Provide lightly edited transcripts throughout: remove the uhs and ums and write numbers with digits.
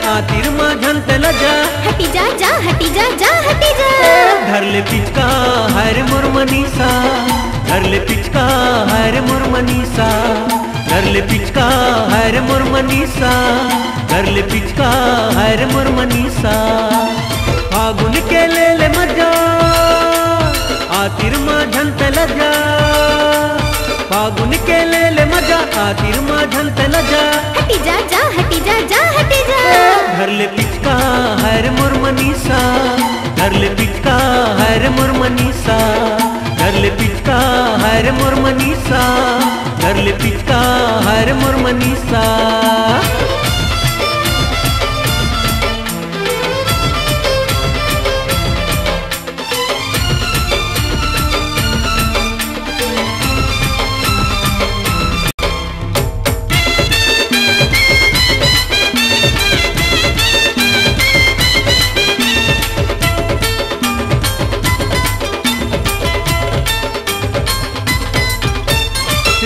आतिर माझन तला जा हटी जा जा हटी जा जा हटी जा। धर ले पिचका हर मोर मनीषा, धर ले पिचका हर मोर मनीषा, धर ले पिचका हर मोर मनीषा, धर ले पिचका हर मोर मनीषा। फागुन के ले मजा आतिर माझन तला जा, फागुन के ले मजा आतिर माझन तला जा। हटी जा जा हटी जा जा हटी जा। धर ले पिचका हर मोर मनीषा, धर ले पिचका हर मोर मनीषा, धर ले पिचका हर मोर मनीषा, धर ले पिचका हर मोर मनीषा।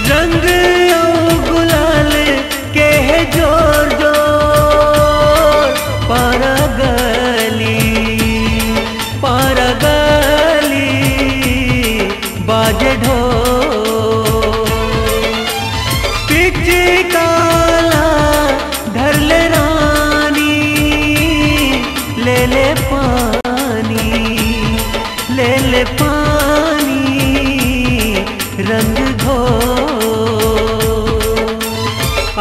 रंग गुलाल के है जोर जोर, पारा गली बाजे ढोल। पिच काला धर ले रानी, ले पानी, ले पानी, रंग घो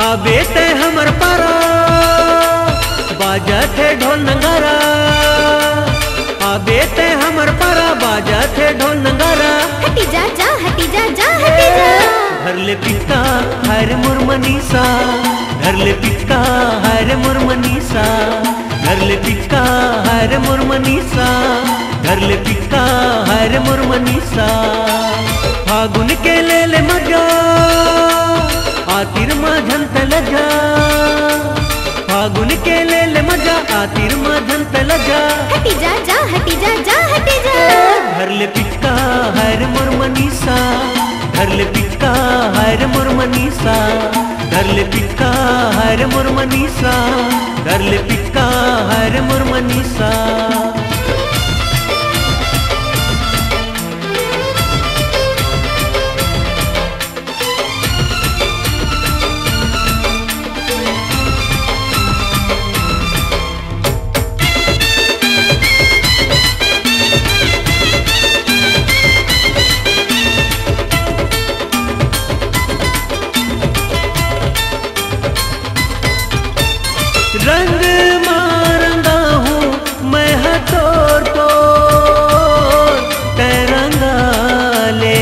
आबे ते हमर पारा, बाजा थे ढोल नगारा, आबे ते हमर पारा, बाजा थे ढोल नगारा। हटी जा जा हटी जा जा हटी जा। धर ले पिचका हर मोर मनीषा, धर ले पिचका हर मोर मनीषा, धर ले पिचका हर मोर मनीषा, धर ले पिचका हर मोर मनीषा। फागुन के ले मजा आतिर माझन तला जा, फागुन के ले मजा आतिर माझन तला जा। हटी जा जा हटी जा जा हटी जा। धर ले पिचका हर मोर मनीषा, धर ले पिचका हर मोर मनीषा, धर ले पिचका हर मोर मनीषा, धर ले पिचका हर मोर मनीषा। रंग मारंगा हूँ मैं हथौर को, तैरंगा ले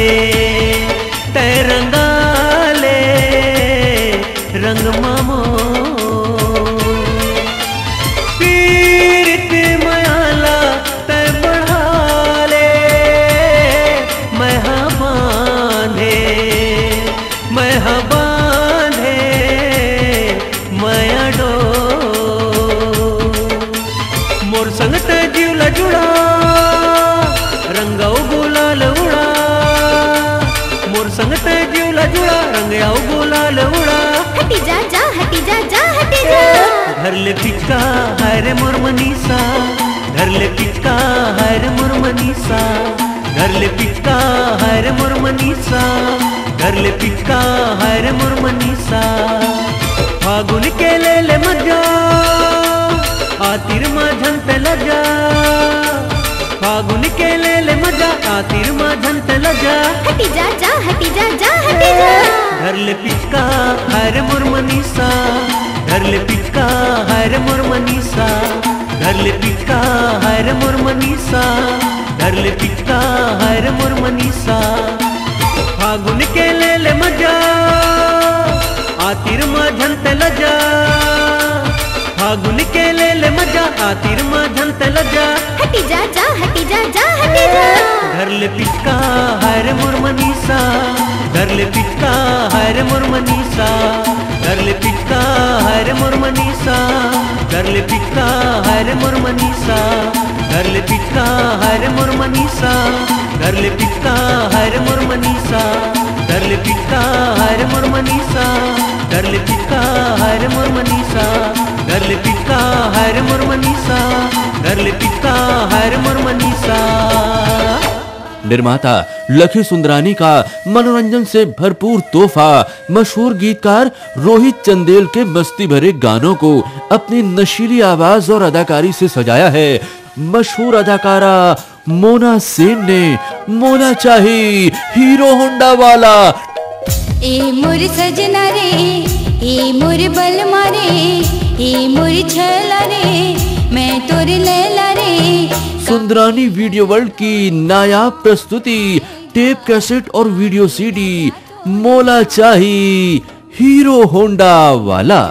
रंग मामो। पीरित मयाला तै बढ़ा ले, मैं बांधे मैं डो। मोर संग ते जीवला जुड़ा, रंगाऊ गुलाल उड़ा, मोर संग ते जीवला जुड़ा, रंगाऊ गुलाल उड़ा। हटी जा जा हटी जा जा हटी जा। धर ले पिचका हर मोर मनीषा, धर ले पिचका हर मोर मनीषा, धर ले पिचका हर मोर मनीषा, धर ले पिचका हर मोर मनीषा। फागुन के ले मजा आतिर माझन तला जा, फागुन के ले मजा आतिर माझन तला जा। हटी जा जा हटी जा जा हटी जा। धर ले पिचका हर मोर मनीषा, धर ले पिचका हर मोर मनीषा, धर ले पिचका हर मोर मनीषा, धर ले पिचका हर मोर मनीषा। फागुन के ले मजा आतिर माझन तला जा, फागुन के ले मजा आतिर माझन तला जा। हटी जा जा हटी जा जा हटी जा। धर ले पिचका हर मोर मनीषा, धर ले पिचका हर मोर मनीषा, धर ले पिचका हर मोर मनीषा, धर ले पिचका हर मोर मनीषा, धर ले पिचका हर मोर मनीषा, धर ले पिचका हर मोर मनीषा, धर ले पिचका हर मोर मनीषा, धर ले पिचका हर मोर मनीषा, नरले पिचका हर मुरमनीसा, नरले पिचका हर मुरमनीसा। निर्माता लखी सुंदरानी का मनोरंजन से भरपूर तोहफा मशहूर गीतकार रोहित चंदेल के मस्ती भरे गानों को अपनी नशीली आवाज और अदाकारी से सजाया है मशहूर अदाकारा मोना सेन ने। मोना चाही हीरो होंडा वाला। ए मोर सजना रे, ए मोर बलमा रे, ए मोर छला रे, मैं तोर लैला रे। सुंदरानी वीडियो वर्ल्ड की नायाब प्रस्तुति, टेप कैसेट और वीडियो सीडी, मोला चाही हीरो होंडा वाला।